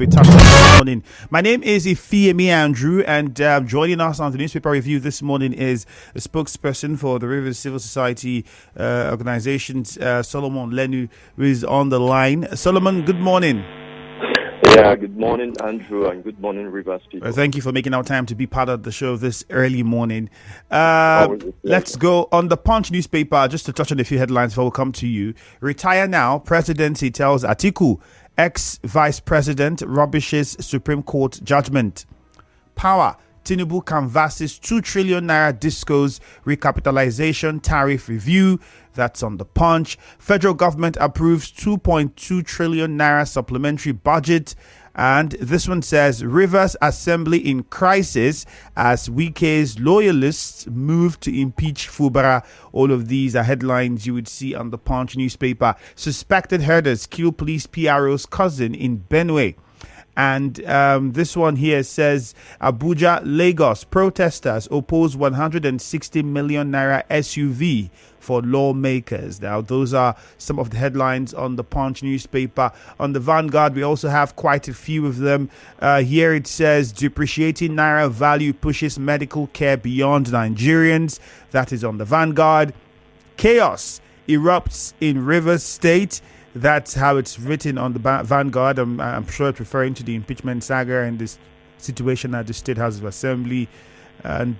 be touching on this morning. My name is Ifeami Andrew, and joining us on the newspaper review this morning is the spokesperson for the Rivers Civil Society organizations, Solomon Lenu, who is on the line. Solomon, good morning. Yeah, good morning, Andrew, and good morning, Rivers people. Thank you for making our time to be part of the show this early morning. Let's go on the Punch newspaper, just to touch on a few headlines before we come to you. Retire now, presidency tells Atiku. Ex-vice president rubbishes Supreme Court judgment. Power. Tinubu canvasses 2 trillion naira discos recapitalization tariff review. That's on the Punch. Federal government approves 2.2 trillion naira supplementary budget. And this one says Rivers Assembly in crisis as Wike's loyalists move to impeach Fubara. All of these are headlines you would see on the Punch newspaper. Suspected herders kill police PRO's cousin in Benue. And this one here says Abuja, Lagos, protesters oppose 160 million naira SUV for lawmakers. Now, those are some of the headlines on the Punch newspaper. On the Vanguard, we also have quite a few of them. Here it says depreciating naira value pushes medical care beyond Nigerians. That is on the Vanguard. Chaos erupts in Rivers State. That's how it's written on the Vanguard. I'm sure it's referring to the impeachment saga and this situation at the State House of Assembly. And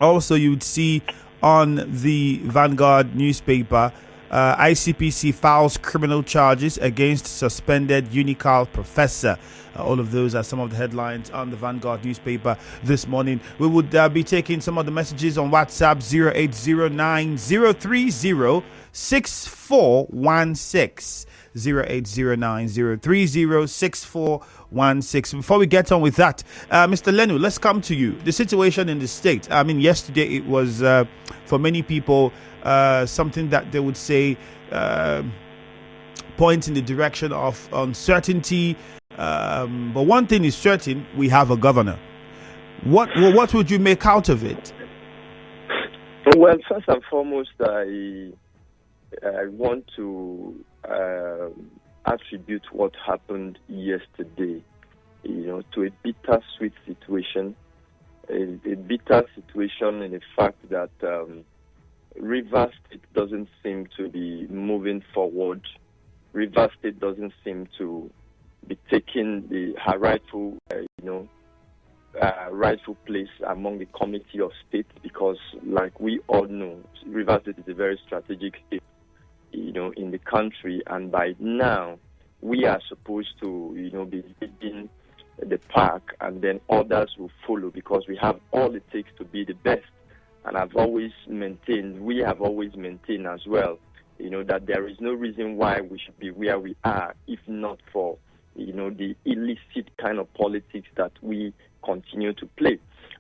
also you would see on the Vanguard newspaper, ICPC files criminal charges against suspended Unical professor. All of those are some of the headlines on the Vanguard newspaper this morning. We would be taking some of the messages on WhatsApp 0809-030-6416. 0809-030-6416. Before we get on with that, Mr. Lenu, let's come to you. The situation in the state. I mean, yesterday it was, for many people, something that they would say points in the direction of uncertainty. But one thing is certain, we have a governor. What would you make out of it? Well, first and foremost, I want to attribute what happened yesterday, to a bittersweet situation, a bitter situation in the fact that Rivers State doesn't seem to be moving forward. Rivers State doesn't seem to be taking her rightful, rightful place among the committee of states, because, like we all know, Rivers State is a very strategic state, in the country, and by now we are supposed to, be leading the pack, and then others will follow, because we have all it takes to be the best. And we have always maintained as well, that there is no reason why we should be where we are, if not for, the illicit kind of politics that we continue to play.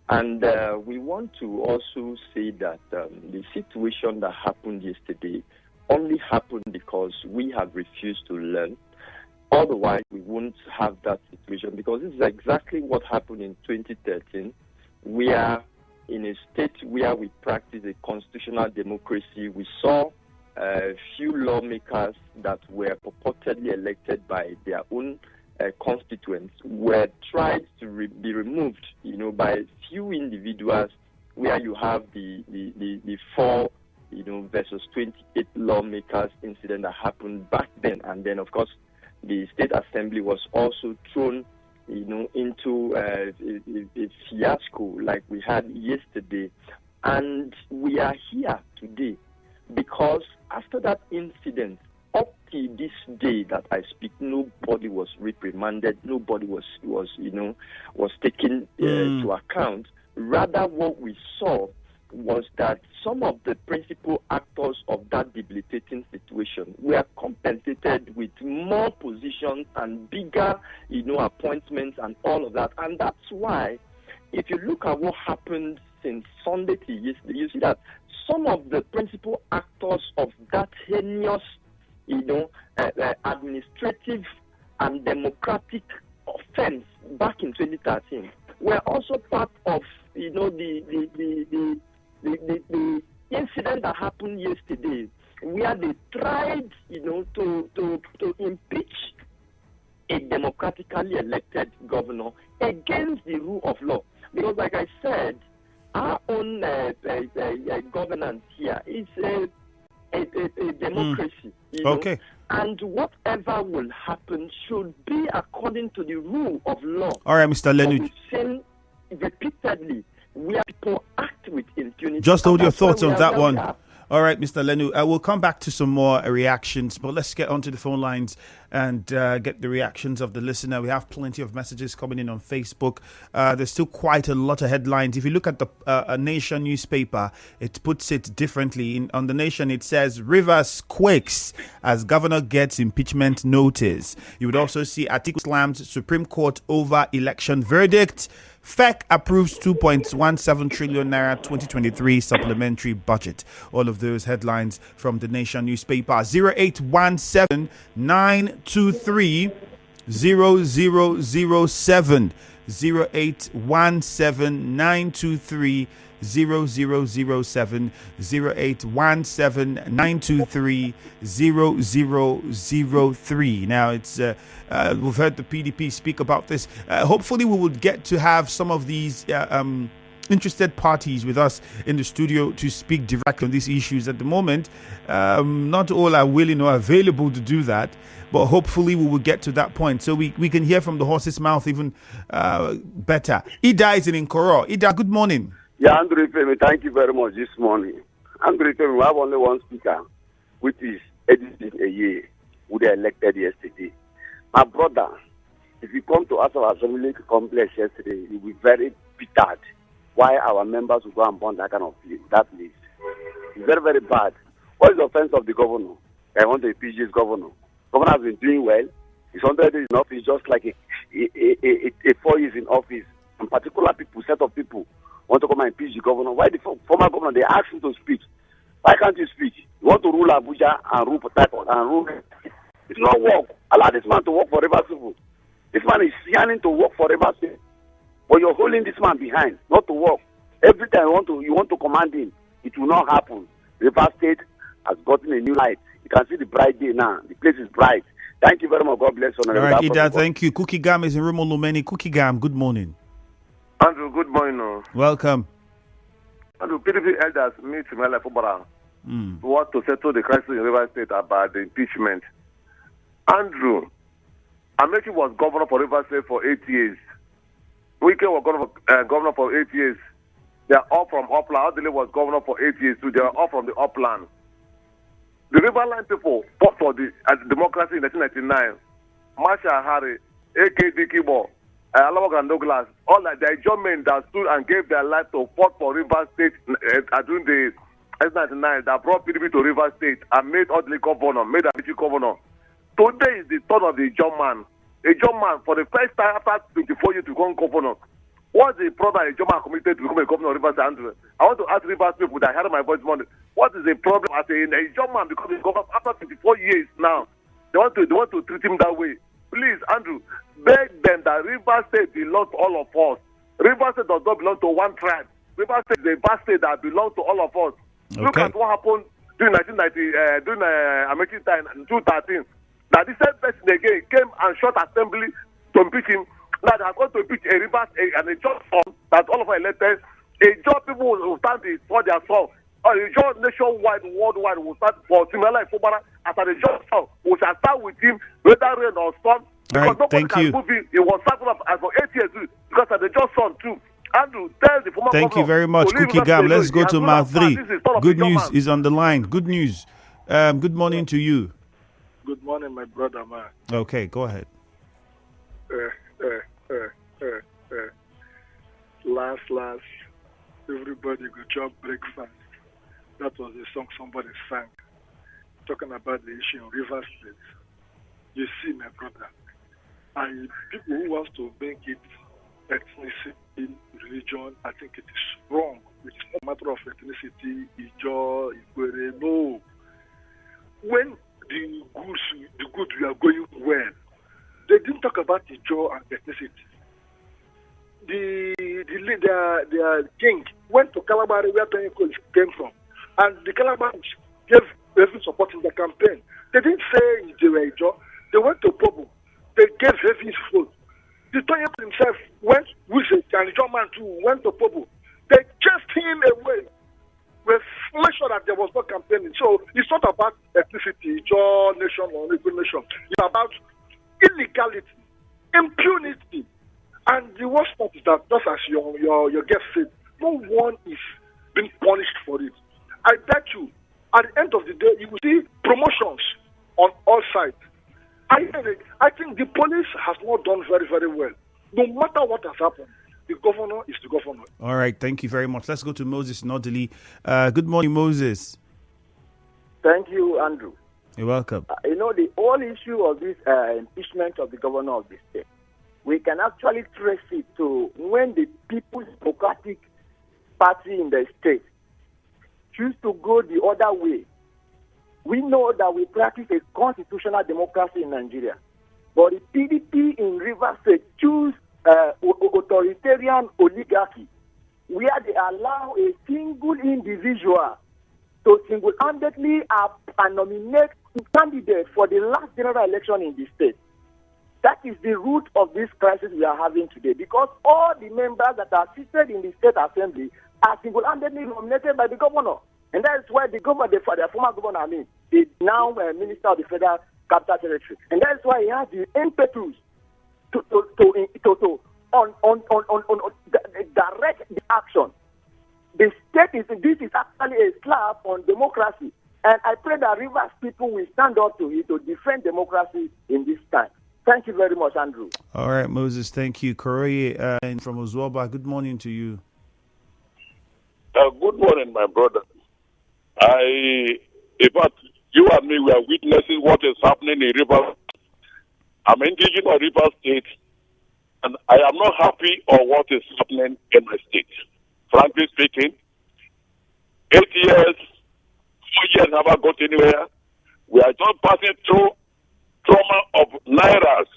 And we want to also say that the situation that happened yesterday only happened because we have refused to learn. Otherwise, we won't have that situation, because this is exactly what happened in 2013. We are in a state where we practice a constitutional democracy. We saw a few lawmakers that were purportedly elected by their own constituents were tried to be removed, by a few individuals, where you have the 4 versus 28 lawmakers incident that happened back then. And then, of course, the State Assembly was also thrown, into a fiasco like we had yesterday. And we are here today because after that incident, up to this day that I speak, nobody was reprimanded, nobody was taken to account. Rather, what we saw was that some of the principal actors of that debilitating situation were compensated with more positions and bigger, appointments and all of that. And that's why, if you look at what happened since Sunday to yesterday, you see that some of the principal actors of that heinous, administrative and democratic offense back in 2013 were also part of, the incident that happened yesterday, where they tried, to impeach a democratically elected governor against the rule of law. Because, like I said, our own governance here is a democracy. Okay. And whatever will happen should be according to the rule of law. All right, Mr. Lenu. We've seen repeatedly where people act with impunity. Just hold your thoughts on that one. All right, Mr. Lenu, we'll come back to some more reactions, but let's get onto the phone lines and get the reactions of the listener. We have plenty of messages coming in on Facebook. There's still quite a lot of headlines. If you look at the Nation newspaper, it puts it differently. On the Nation, it says, Rivers quakes as governor gets impeachment notice. You would also see Atiku slams Supreme Court over election verdict. FEC approves 2.17 trillion naira 2023 supplementary budget. All of those headlines from the Nation newspaper. 0817 923 0007. 0817 923 0007. 0817 923 0003. Now it's we've heard the PDP speak about this. Hopefully we will get to have some of these interested parties with us in the studio to speak directly on these issues. At the moment, not all are willing or available to do that, but hopefully we will get to that point so we can hear from the horse's mouth even better. Ida is in Nkoro. Ida, good morning. Yeah, Andrew Femi, thank you very much this morning. Andrew Femi, we have only one speaker, which is Edison Eye, who they elected yesterday. My brother, if you come to us our assembly complex yesterday, you'll be very bittered why our members will go and burn that kind of that list. It's very, very bad. What is the offense of the governor? I want to impeach this governor. Governor has been doing well. He's 100 days in office, just like a 4 years in office. And particular people, set of people, want to come and impeach the governor. Why the former governor, they ask him to speak. Why can't you speak? You want to rule Abuja and rule Port Harcourt and rule. It's not work. Allow this man to work for Rivers people. This man is yearning to work for Rivers people. But you're holding this man behind, not to work. Every time you want to command him, it will not happen. Rivers State has gotten a new light. You can see the bright day now. The place is bright. Thank you very much. God bless you. All right, Ida, thank you. Cookie Gam is in Rumo Lumeni. Cookie Gam, good morning. Andrew, good morning. Welcome. Andrew, PDP elders meet Mele Fubara who want to settle the crisis in Rivers State about the impeachment. Andrew, Amechi was governor for Rivers State for 8 years. Wike was governor for 8 years. They are all from Upland. Adele was governor for 8 years too. They are all from the Upland. The Riverline people fought for the democracy in 1999. Marshall Harry, A.K.D. Kibo, Alawak and Douglas, all that the men that stood and gave their life to fight for Rivers State during the 1999 that brought PDP to Rivers State and made Odili governor, made Amechi governor. Today is the turn of the German. A German, for the first time after 24 years to become governor. What's the problem a German committed to become a governor of Rivers State? I want to ask Rivers people that heard my voice morning. What is the problem as a German becoming governor after 24 years now? They want to treat him that way. Please, Andrew, beg them that Rivers State belongs to all of us. Rivers State does not belong to one tribe. Rivers State is a vast state that belongs to all of us. Okay. Look at what happened during 1990, during Amechi time in 2013. That the same person again came and shot assembly to impeach him. Now they are going to impeach a Rivers and a just son that all of us elected. A just people will stand for their son. Or a just nationwide, worldwide will stand for Timela Fubara as a just son. We shall start with him, whether rain or storm. Because nobody can move him. He was started up as for 8 years because of the just son too. Andrew, tell the former Thank you very much, Cookie Gam. Let's go to Madri. Good news is on the line. Good news. Good morning to you. Good morning, my brother, man. Okay, go ahead. Last, everybody go chop breakfast. That was the song somebody sang, talking about the issue in Rivers State. You see, my brother, and people who want to make it ethnicity, religion, I think it is wrong. It's not a matter of ethnicity, Ijo, Ikwere, no. When the goods we are going well, they didn't talk about Ijo and ethnicity. The king went to Calabar where Tony came from, and the Calabar gave every support in the campaign. They didn't say they were Ijo. They went to Pobu They gave heavy vote. The Tony himself went with it, and John Man too went to Popo. They chased him away. We make sure that there was no campaigning. So it's not about ethnicity, your nation or every nation. It's about illegality, impunity. And the worst part is that, just as your guest said, no one is being punished for it. I bet you, at the end of the day, you will see promotions on all sides. I think the police has not done very, very well. No matter what has happened, the governor is the governor. All right, thank you very much. Let's go to Moses Nodili. Good morning, Moses. Thank you, Andrew. You're welcome. The whole issue of this impeachment of the governor of the state, we can actually trace it to when the People's Democratic Party in the state choose to go the other way. We know that we practice a constitutional democracy in Nigeria, but the PDP in Rivers State choose authoritarian oligarchy, where they allow a single individual to single-handedly nominate candidate for the last general election in the state. That is the root of this crisis we are having today, because all the members that are seated in the state assembly are single-handedly nominated by the governor. And that is why the governor, the former governor, is now Minister of the Federal Capital Territory. And that is why he has the impetus to direct the action. This is actually a slap on democracy. And I pray that Rivers people will stand up to it to defend democracy in this time. Thank you very much, Andrew. All right, Moses, thank you. Koroye from Ozwoba, good morning to you. Good morning, my brother. You and me, we are witnessing what is happening in Rivers. I'm engaging on Rivers State, and I am not happy on what is happening in my state. Frankly speaking, 8 years, 4 years never got anywhere. We are just passing through trauma of Nairas.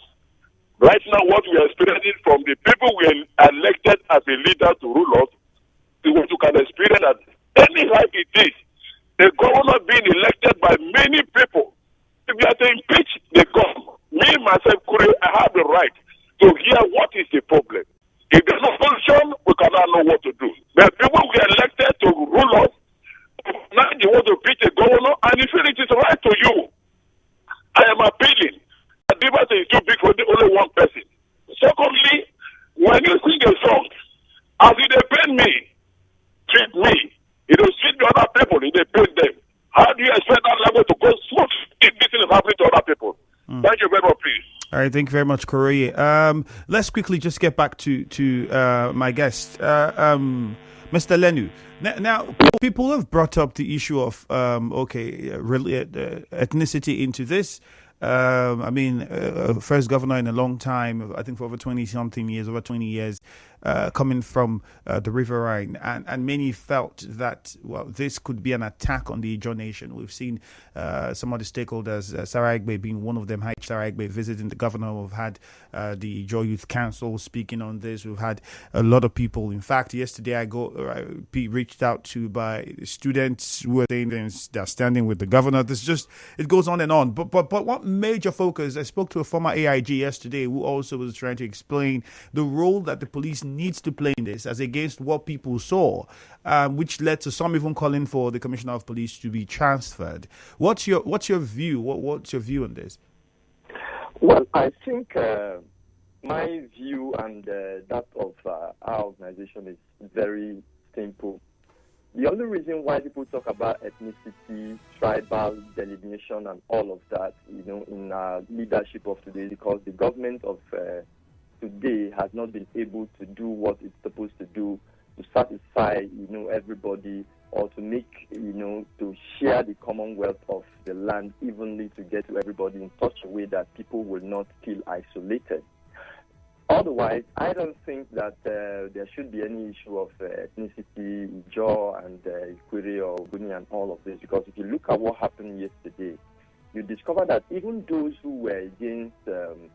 Right now, what we are experiencing from the people we elected as a leader to rule us, is what you can experience that any like it is, the governor being elected by many people. If you are to impeach the governor, me, myself, I have the right to hear what is the problem. If there's no solution, we cannot know what to do. But people we elected to rule us, now you want to impeach the governor, and you feel it is right to you. I am appealing. The difference is too big for only one person. Secondly, when you sing a song, as it depends me, treat me. It will treat the other people, it depends them. How do you expect that level to go smooth if this is happening to other people? Thank you very much, please. All right, thank you very much, Koroye. Let's quickly just get back to my guest, Mr. Lenu. Now, people have brought up the issue of ethnicity into this. First governor in a long time, I think for over 20-something years, over 20 years, coming from the Riverine. And many felt that, this could be an attack on the Ijaw Nation. We've seen some of the stakeholders, Sarah Egbe being one of them, Sarah Egbe visiting the governor. We've had the Ijaw Youth Council speaking on this. We've had a lot of people. In fact, yesterday I reached out to by students who are saying they're standing with the governor. It goes on and on. But what major focus, I spoke to a former AIG yesterday who also was trying to explain the role that the police needs to play in this as against what people saw, which led to some even calling for the Commissioner of Police to be transferred. What's your view? What's your view on this? Well, I think my view and that of our organization is very simple. The only reason why people talk about ethnicity, tribal delineation, and all of that, in our leadership of today, because the government of today has not been able to do what it's supposed to do to satisfy, everybody, or to make, to share the commonwealth of the land evenly to get to everybody in such a way that people will not feel isolated. Otherwise, I don't think that there should be any issue of ethnicity, Ijaw and Ikwere or Ogoni and all of this, because if you look at what happened yesterday, you discover that even those who were against, who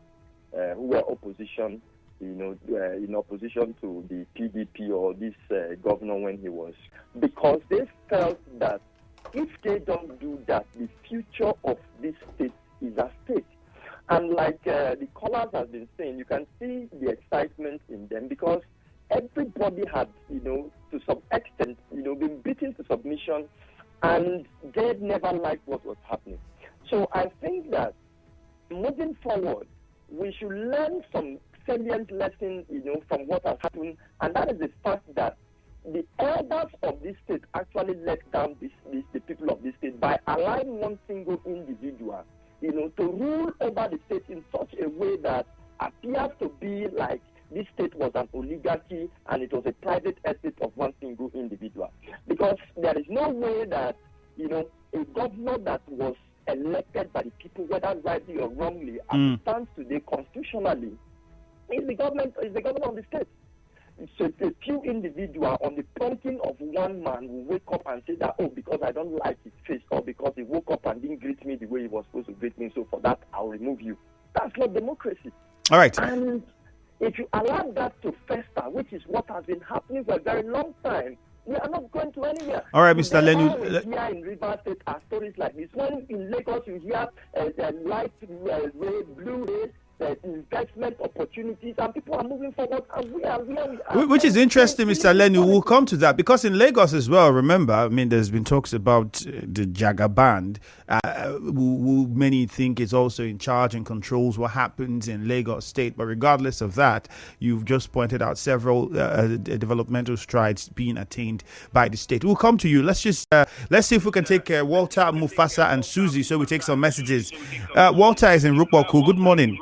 were opposition, in opposition to the PDP or this governor when he was, because they felt that if they don't do that, the future of this state is at stake. And like the caller Rivers has been saying, you can see the excitement in them because everybody had, to some extent, been beaten to submission, and they never liked what was happening. So I think that moving forward, we should learn some salient lessons, from what has happened, and that is the fact that the elders of this state actually let down the people of this state by allowing one single individual, to rule over the state in such a way that appears to be like this state was an oligarchy and it was a private estate of one single individual. Because there is no way that, a governor that was elected by the people, whether rightly or wrongly, as it stands today constitutionally, is the governor of the state. So a few individuals on the prompting of one man will wake up and say that, because I don't like his face, or because he woke up and didn't greet me the way he was supposed to greet me, so for that I'll remove you. That's not democracy. All right. And if you allow that to fester, which is what has been happening for a very long time, we are not going to anywhere. All right, Mr. Lenu. Here in Rivers State are stories like this. When in Lagos you hear light red, blue red, investment opportunities, and people are moving forward, and we are. Which is interesting, Mr. Lenu. We'll come to that because in Lagos as well, remember, there's been talks about the Jaga band, who many think is also in charge and controls what happens in Lagos State. But regardless of that, you've just pointed out several developmental strides being attained by the state. We'll come to you. Let's see if we can take Walter, Mufasa, and Susie, so we take some messages. Walter is in Rukwaku. Good morning.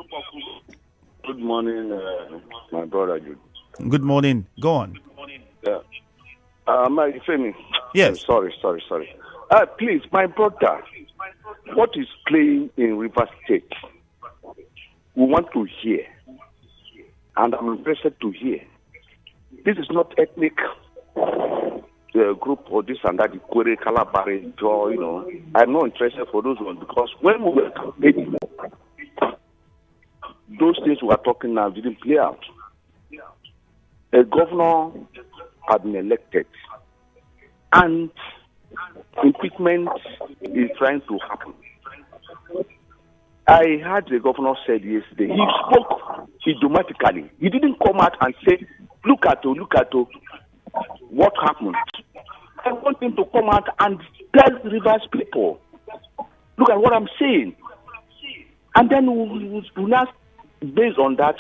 Good morning, my brother. Good morning. Go on. Yeah. My Femi. Yes. Sorry. Please, my brother, what is playing in Rivers State? We want to hear, and I'm interested to hear. This is not ethnic group or this and that, the Kwere, Kalabari, I'm not interested for those ones because when we were campaigning, those things we are talking now didn't play out. A governor had been elected, and impeachment is trying to happen. I heard the governor said yesterday, he spoke idiomatically. He didn't come out and say, look at what happened. I want him to come out and tell Rivers people, look at what I'm saying. And then we'll ask, based on that,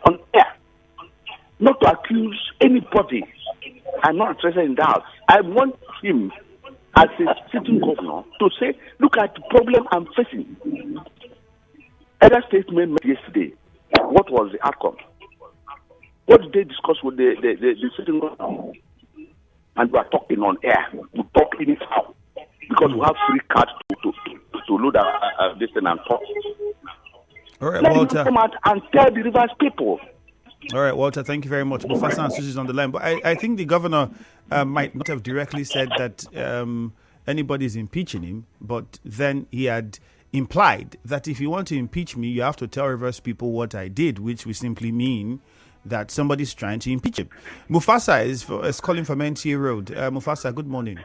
on air, not to accuse anybody. I'm not interested in that. I want him, as a sitting governor, to say, look at the problem I'm facing. Other statement made yesterday, what was the outcome? What did they discuss with the sitting governor? And we are talking on air. We talk anyhow. Because we have free cards to load this thing and talk. All right, Let Walter. him come out and tell the Rivers people. All right, Walter, thank you very much. Mufasa and Susie is on the line. But I think the governor might not have directly said that anybody is impeaching him, but then he had implied that if you want to impeach me, you have to tell Rivers people what I did, which would simply mean that somebody's trying to impeach him. Mufasa is calling from NTA Road. Mufasa, good morning.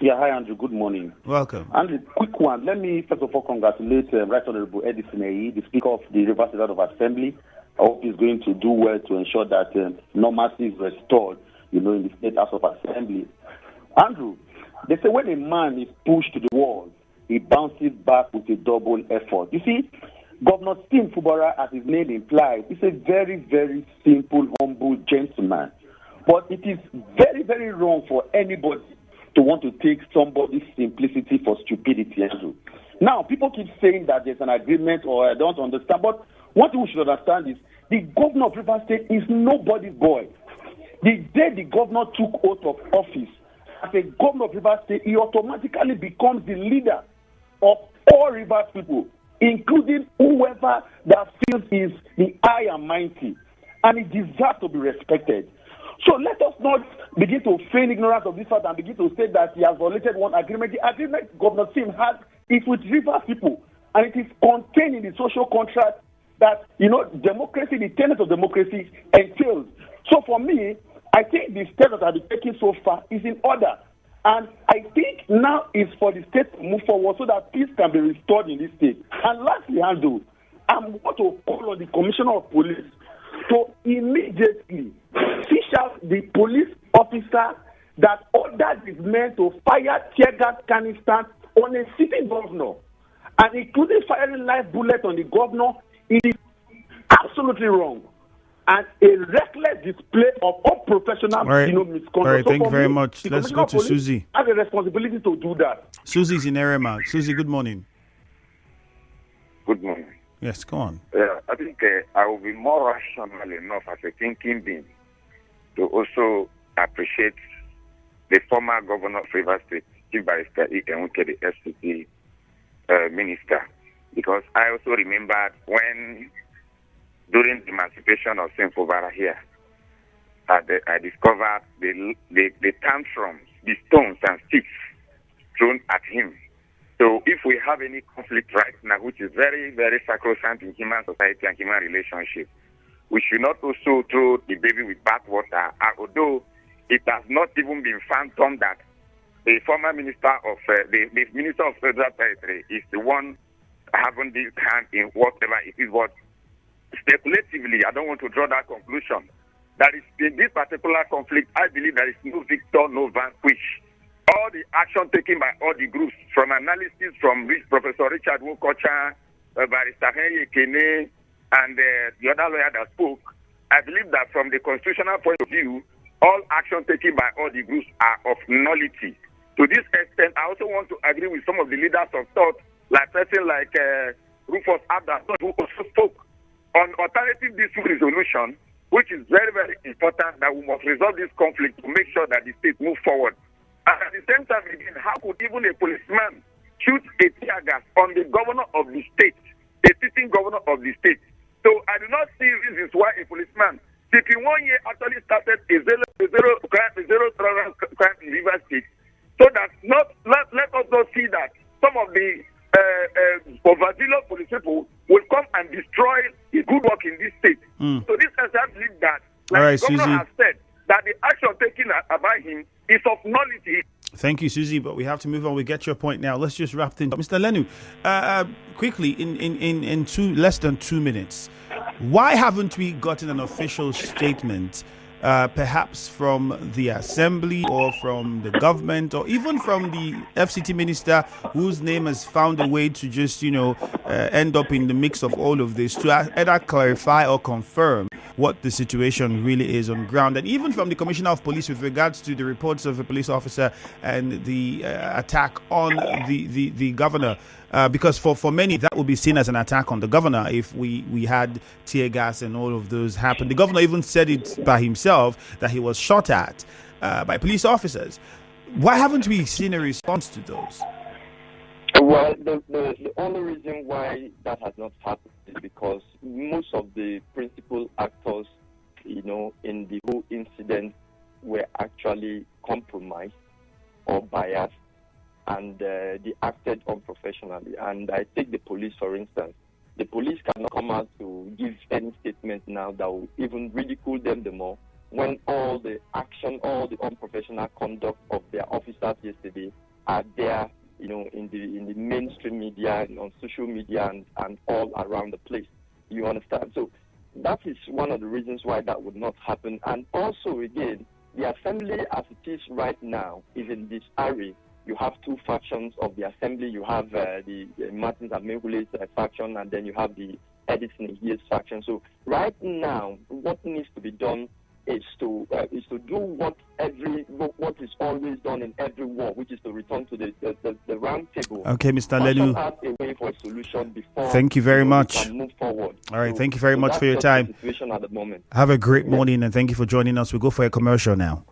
Yeah, hi Andrew, good morning. Welcome. And a quick one, let me first of all congratulate Right Honorable Edison Eyi, the Speaker of the Rivers State House of Assembly. I hope he's going to do well to ensure that normalcy is restored, in the State House of Assembly. Andrew, they say when a man is pushed to the wall, he bounces back with a double effort. You see, Governor Steve Fubara, as his name implies, is a very, very simple, humble gentleman. But it is very, very wrong for anybody to want to take somebody's simplicity for stupidity. Now, people keep saying that there's an agreement or I don't understand, but what we should understand is the governor of Rivers State is nobody's boy. The day the governor took oath of office as a governor of Rivers State, he automatically becomes the leader of all Rivers people, including whoever that feels is the high and mighty, and it deserves to be respected. So let us not begin to feign ignorance of this fact and begin to say that he has violated one agreement. The agreement Governor Sim has is with Rivers people, and it is contained in the social contract that, democracy, the tenets of democracy entails. So for me, I think the steps that have been taken so far is in order. And I think now is for the state to move forward so that peace can be restored in this state. And lastly, Andrew, I'm want to call on the Commissioner of Police to immediately fish out the police officer that ordered his men to fire tear gas canisters on a sitting governor, and including firing live bullets on the governor. It is absolutely wrong and a reckless display of unprofessional misconduct. All right, thank you very much. Let's go to Susie. Have a responsibility to do that. Susie's in Erema. Susie, good morning. Good morning. Yes, go on. I think I will be more rational enough as a thinking being to also appreciate the former governor of Rivers State, Chief Barrister Ikenwuke, the FCT minister, because I also remembered when, during the emancipation of St. Fubara here, I discovered the tantrums, the stones and sticks thrown at him. So if we have any conflict right now, which is very, very sacrosanct in human society and human relationship, we should not also throw the baby with bathwater, although it has not even been phantom that the former minister of the minister of Federal Territory is the one having this hand in whatever it is. What speculatively, I don't want to draw that conclusion. That is, in this particular conflict, I believe there is no victor, no vanquish. All the action taken by all the groups, from analysis from Professor Richard Wukocha, Barrister Henry Ekene, and the other lawyer that spoke, I believe that from the constitutional point of view, all action taken by all the groups are of nullity. To this extent, I also want to agree with some of the leaders of thought, like person like Rufus Abda, who also spoke on alternative dispute resolution, which is very, very important that we must resolve this conflict to make sure that the state moves forward. And at the same time, again, how could even a policeman shoot a tear gas on the governor of the state, a sitting governor of the state? So I do not see reasons why a policeman, if in 1 year actually started a zero tolerance crime in Rivers State, so that let us not see that some of the overzealous police people will come and destroy the good work in this state. So this is I believe that, like the governor has said, that the action taken by him is of nullity. Thank you, Susie, but we have to move on. We get your point now. Let's just wrap things up. Mr. Lenu, quickly, in less than 2 minutes, why haven't we gotten an official statement, perhaps from the assembly or from the government or even from the FCT minister, whose name has found a way to just, end up in the mix of all of this, to either clarify or confirm what the situation really is on ground, and even from the Commissioner of Police with regards to the reports of a police officer and the attack on the governor, because for many that would be seen as an attack on the governor if we had tear gas and all of those happen. The governor even said it by himself that he was shot at by police officers. Why haven't we seen a response to those? Well, the only reason why that has not happened is because most of the principal actors, in the whole incident were actually compromised or biased, and they acted unprofessionally. And I take the police, for instance. The police cannot come out to give any statement now that will even ridicule them the more, when all the action, all the unprofessional conduct of their officers yesterday are there, in the mainstream media and on social media and all around the place. You understand? So that is one of the reasons why that would not happen. And also, again, the assembly as it is right now is in disarray. You have two factions of the assembly. You have the Martins Amehule's faction, and then you have the Edison Hill's faction. So right now, what needs to be done is to do what is always done in every war, which is to return to the round table. Okay, Mr. Lenu. A way for a solution before thank you very much. Move forward. All right, thank you very much for your time. The situation at the moment. Have a great morning, and thank you for joining us. We'll go for a commercial now.